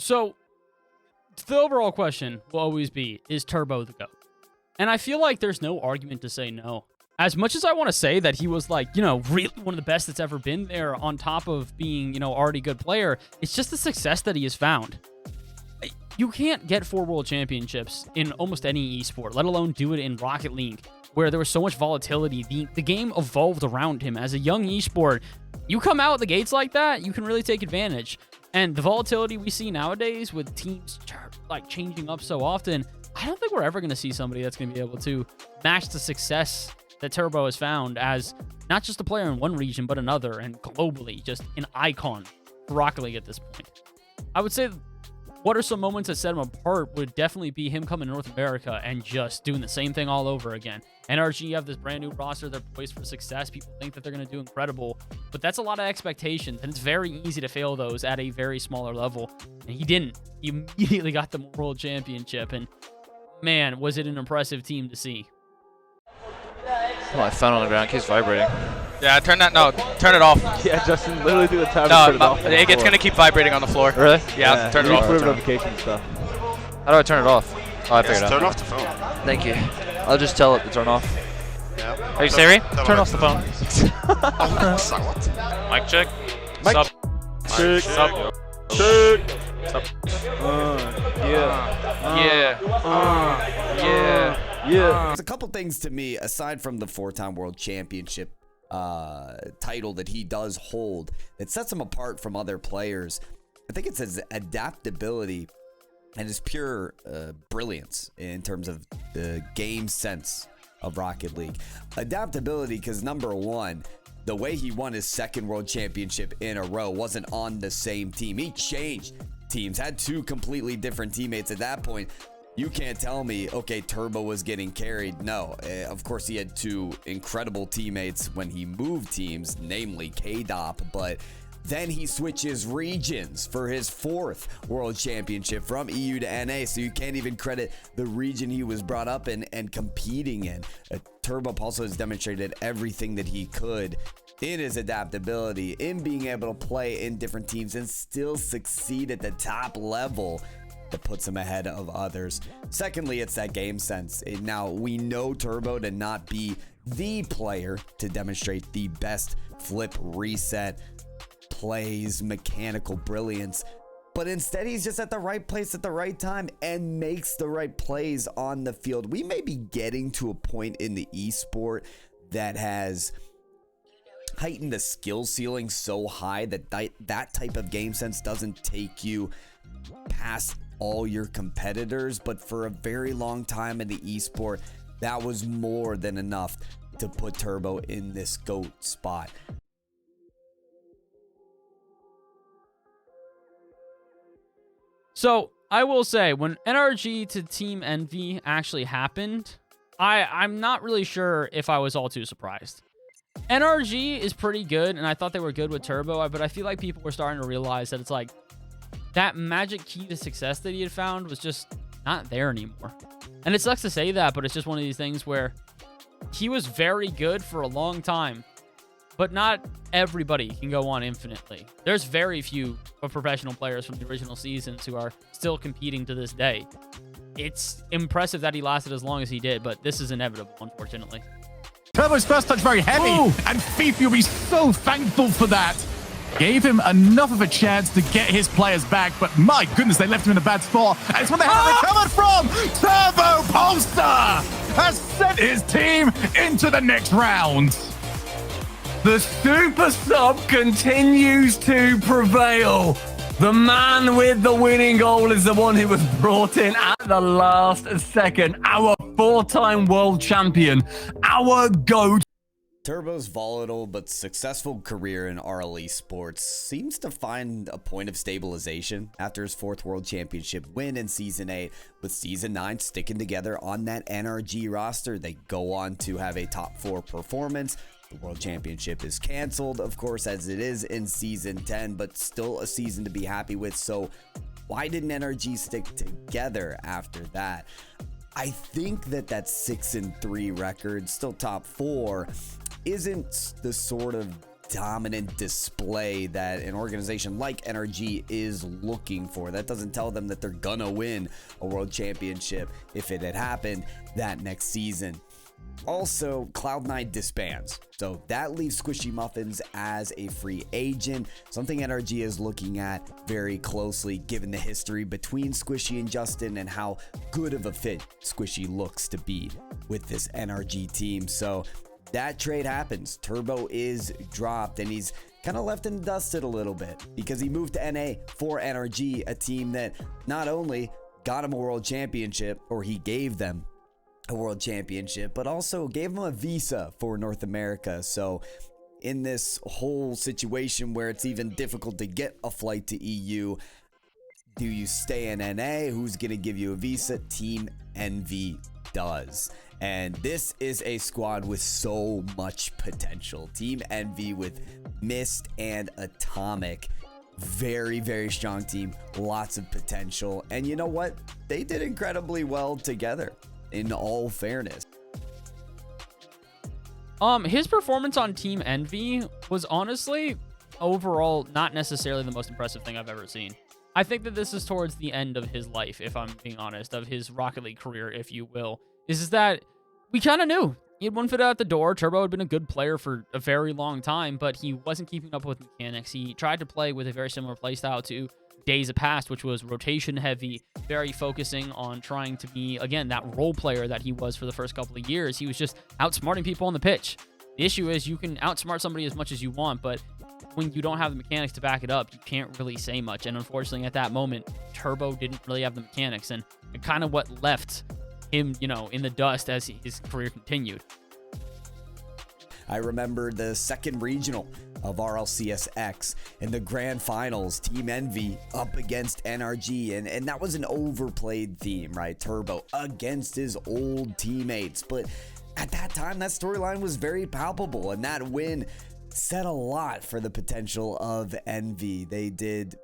So the overall question will always be, is Turbo the GOAT? And I feel like there's no argument to say no. As much as I want to say that he was like, really one of the best that's ever been there on top of being, already a good player, it's just the success that he has found. You can't get 4 world championships in almost any esport, let alone do it in Rocket League, where there was so much volatility. The game evolved around him. As a young esport, you come out the gates like that, you can really take advantage. And the volatility we see nowadays with teams like changing up so often, I don't think we're ever going to see somebody that's going to be able to match the success that Turbo has found as not just a player in one region, but another, and globally, just an icon for Rocket League at this point. I would say what are some moments that set him apart would definitely be him coming to North America and just doing the same thing all over again. NRG have this brand new roster. They're poised for success. People think that they're going to do incredible, but that's a lot of expectations, and it's very easy to fail those at a very smaller level. And he didn't. He immediately got the world championship, and man, was it an impressive team to see. Oh, my phone on the ground keeps vibrating. Yeah, turn it off. Yeah, Justin, literally do the time. No, turn it off it's going to keep vibrating on the floor. Really? Yeah, turn it off. Put notification stuff. How do I turn it off? Oh, I figured it out. Turn off the phone. Thank you. I'll just tell it to turn off. Yeah. Hey Siri, turn off the phone. What? Mic check. Mic Sup. check. Sup. Check. Yeah. There's a couple things to me, aside from the 4-time world championship title that he does hold, that sets him apart from other players. I think it's his adaptability and his pure brilliance in terms of the game sense of Rocket League. Adaptability, because number one, the way he won his 2nd world championship in a row wasn't on the same team. He changed teams, had 2 completely different teammates at that point. You can't tell me, okay, Turbo was getting carried. No, of course he had 2 incredible teammates when he moved teams, namely K-Dop, but then he switches regions for his 4th world championship from EU to NA, so you can't even credit the region he was brought up in and competing in. Turbopolsa has demonstrated everything that he could in his adaptability, in being able to play in different teams and still succeed at the top level. That puts him ahead of others. Secondly, it's that game sense. Now, we know Turbo to not be the player to demonstrate the best flip reset plays, mechanical brilliance, but instead he's just at the right place at the right time and makes the right plays on the field. We may be getting to a point in the esport that has heightened the skill ceiling so high that that type of game sense doesn't take you past all your competitors, but for a very long time in the esport, that was more than enough to put Turbo in this GOAT spot. So I will say, when NRG to Team Envy actually happened, I'm not really sure if I was all too surprised. NRG is pretty good, and I thought they were good with Turbo, but I feel like people were starting to realize that it's like that magic key to success that he had found was just not there anymore. And it sucks to say that, but it's just one of these things where he was very good for a long time, but not everybody can go on infinitely. There's very few of professional players from the original seasons who are still competing to this day. It's impressive that he lasted as long as he did, but this is inevitable, unfortunately. Turbo's first touch very heavy, and Fifi will be so thankful for that. Gave him enough of a chance to get his players back, but my goodness, they left him in a bad spot. And it's where they haven't recovered from. Turbopolsa has sent his team into the next round. The super sub continues to prevail. The man with the winning goal is the one who was brought in at the last second. Our 4-time world champion, our GOAT. Turbo's volatile but successful career in RLE sports seems to find a point of stabilization after his 4th world championship win in Season 8, with Season 9 sticking together on that NRG roster. They go on to have a top 4 performance. The world championship is canceled, of course, as it is in Season 10, but still a season to be happy with. So why didn't NRG stick together after that? I think that 6-3 record, still top 4, isn't the sort of dominant display that an organization like NRG is looking for. That doesn't tell them that they're gonna win a world championship if it had happened that next season. Also, Cloud9 disbands, so that leaves Squishy Muffins as a free agent, something NRG is looking at very closely given the history between Squishy and Justin and how good of a fit Squishy looks to be with this NRG team. So that trade happens. Turbo is dropped, and he's kind of left and dusted a little bit because he moved to NA for NRG, a team that not only got him a world championship, or he gave them a world championship, but also gave him a visa for North America. So in this whole situation where it's even difficult to get a flight to EU, do you stay in NA? Who's going to give you a visa? Team Envy does. And this is a squad with so much potential. Team Envy with Mist and Atomic. Very, very strong team. Lots of potential. And you know what? They did incredibly well together, in all fairness. His performance on Team Envy was honestly overall not necessarily the most impressive thing I've ever seen. I think that this is towards the end of his life, if I'm being honest, of his Rocket League career, if you will. Is that we kind of knew he had one foot out the door. Turbo had been a good player for a very long time, but he wasn't keeping up with mechanics. He tried to play with a very similar playstyle to Days of Past, which was rotation heavy, very focusing on trying to be, again, that role player that he was for the first couple of years. He was just outsmarting people on the pitch. The issue is you can outsmart somebody as much as you want, but when you don't have the mechanics to back it up, you can't really say much. And unfortunately, at that moment, Turbo didn't really have the mechanics, and it kind of what left him, you know, in the dust as his career continued. I remember the second regional of RLCSX in the grand finals, Team Envy up against NRG, and that was an overplayed theme, right? Turbo against his old teammates, but at that time that storyline was very palpable, and that win said a lot for the potential of Envy. They did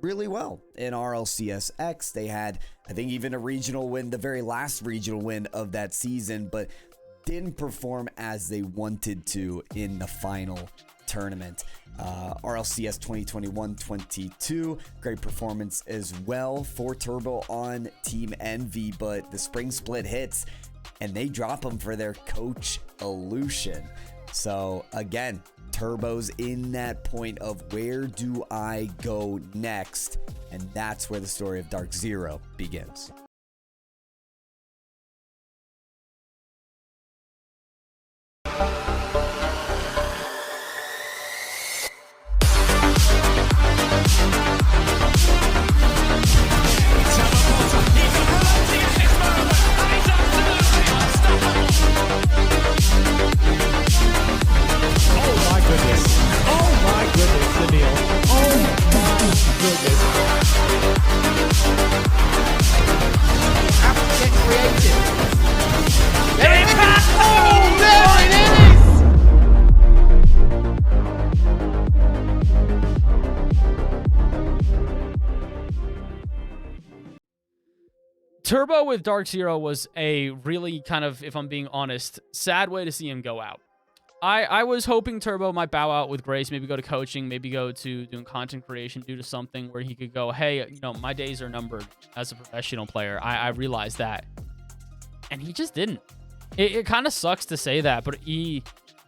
really well in RLCSX. They had, I think, even a regional win, the very last regional win of that season, but didn't perform as they wanted to in the final tournament. RLCS 2021-22, great performance as well for Turbo on Team Envy, but the spring split hits and they drop them for their coach Illusion. So again, Turbo's in that point of where do I go next? And that's where the story of Dark Zero begins. Turbo with Dark Zero was a really kind of, if I'm being honest, sad way to see him go out. I was hoping Turbo might bow out with grace, maybe go to coaching, maybe go to doing content creation, do to something where he could go, hey, you know, my days are numbered as a professional player. I realized that. And he just didn't. It kind of sucks to say that, but he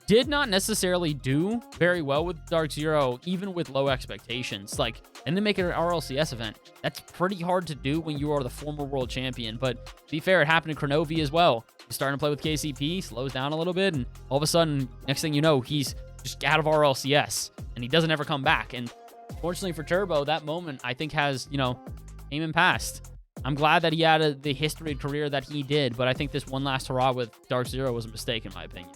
did not necessarily do very well with Dark Zero, even with low expectations. Like, and then make it an RLCS event. That's pretty hard to do when you are the former world champion. But to be fair, it happened to Kronovi as well. He's starting to play with KCP, slows down a little bit, and all of a sudden, next thing you know, he's just out of RLCS, and he doesn't ever come back. And fortunately for Turbo, that moment, I think, has, you know, came and passed. I'm glad that he had the history career that he did, but I think this one last hurrah with Dark Zero was a mistake, in my opinion.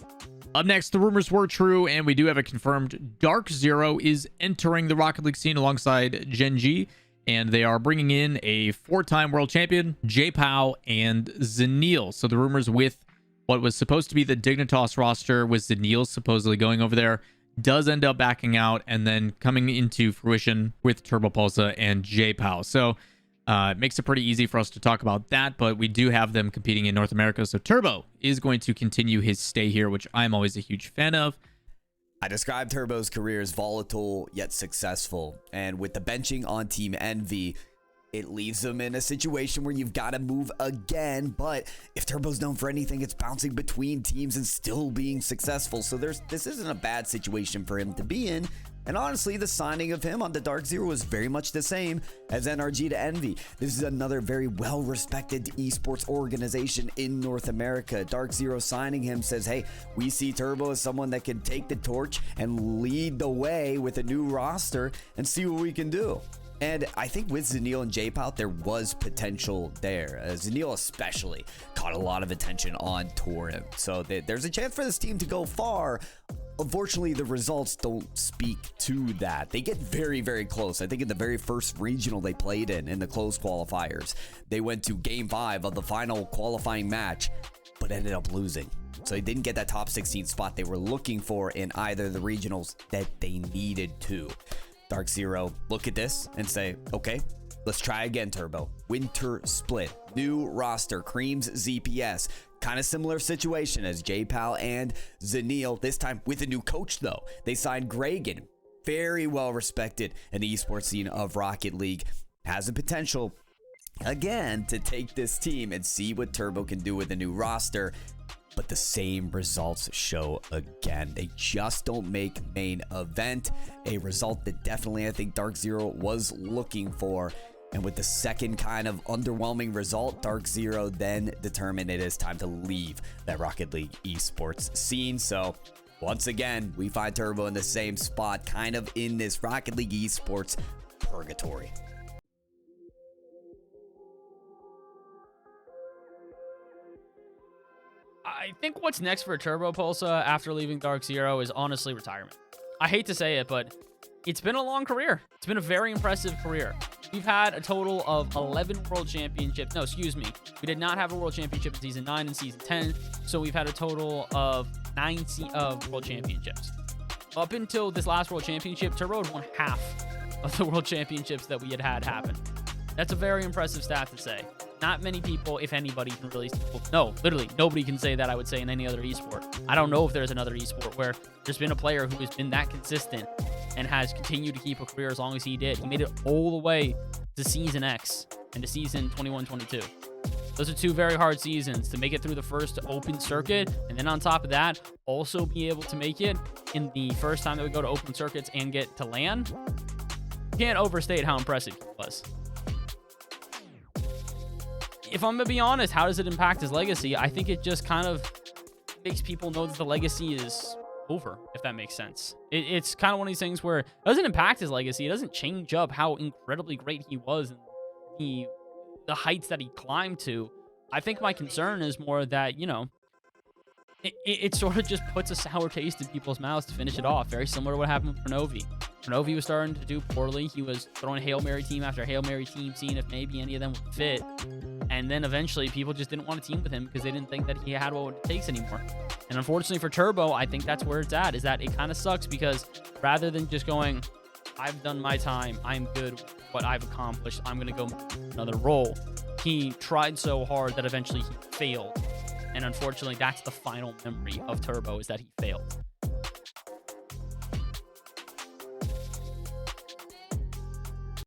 Up next, the rumors were true, and we do have it confirmed. Dark Zero is entering the Rocket League scene alongside Genji, and they are bringing in a 4-time world champion, J-Pow, and Zenil. So the rumors with what was supposed to be the Dignitas roster, with Zenil supposedly going over there, does end up backing out and then coming into fruition with Turbopolsa and J-Pow. So it makes it pretty easy for us to talk about that, but we do have them competing in North America. So Turbo is going to continue his stay here, which I'm always a huge fan of. I described Turbo's career as volatile yet successful, and with the benching on Team Envy, it leaves him in a situation where you've got to move again. But if Turbo's known for anything, it's bouncing between teams and still being successful. So this isn't a bad situation for him to be in. And honestly, the signing of him on the Dark Zero was very much the same as NRG to Envy. This is another very well-respected esports organization in North America. Dark Zero signing him says, hey, we see Turbo as someone that can take the torch and lead the way with a new roster and see what we can do. And I think with Zanil and J-Pout, there was potential there. Zanil especially caught a lot of attention on Torrent. So there's a chance for this team to go far. Unfortunately, the results don't speak to that. They get very, very close. I think in the very first regional they played in the close qualifiers, they went to game 5 of the final qualifying match, but ended up losing. So they didn't get that top 16 spot they were looking for in either of the regionals that they needed to. Dark Zero look at this and say, okay, let's try again, Turbo. Winter split, new roster, Creams, ZPS. Kind of similar situation as J-Pal and Zanil, this time with a new coach though. They signed Gregan, very well respected in the esports scene of Rocket League. Has the potential, again, to take this team and see what Turbo can do with a new roster. But the same results show again. They just don't make main event. A result that definitely I think Dark Zero was looking for. And with the second kind of underwhelming result, Dark Zero then determined it is time to leave that Rocket League esports scene. So once again, we find Turbo in the same spot, kind of in this Rocket League esports purgatory. I think what's next for Turbopolsa after leaving Dark Zero is honestly retirement. I hate to say it, but it's been a long career. It's been a very impressive career. We've had a total of 11 world championships. No, excuse me. We did not have a world championship in season 9 and season 10. So we've had a total of 9 world championships. Up until this last world championship, Turbo had won half of the world championships that we had happen. That's a very impressive stat to say. Not many people, if anybody, can really... No, literally, nobody can say that, I would say, in any other esport. I don't know if there's another esport where there's been a player who has been that consistent and has continued to keep a career as long as he did. He made it all the way to Season X and to Season 21-22. Those are 2 very hard seasons to make it through the first open circuit, and then on top of that, also be able to make it in the first time that we go to open circuits and get to LAN. You can't overstate how impressive he was. If I'm going to be honest, how does it impact his legacy? I think it just kind of makes people know that the legacy is over, if that makes sense. It's kind of one of these things where it doesn't impact his legacy. It doesn't change up how incredibly great he was and the heights that he climbed to. I think my concern is more that, you know, it sort of just puts a sour taste in people's mouths to finish it off. Very similar to what happened with Pranovi. Pranovi was starting to do poorly. He was throwing Hail Mary team after Hail Mary team, seeing if maybe any of them would fit. And then eventually people just didn't want to team with him because they didn't think that he had what it takes anymore. And unfortunately for Turbo, I think that's where it's at, is that it kind of sucks because rather than just going, I've done my time, I'm good with what I've accomplished, I'm going to go another role, he tried so hard that eventually he failed. And unfortunately, that's the final memory of Turbo, is that he failed.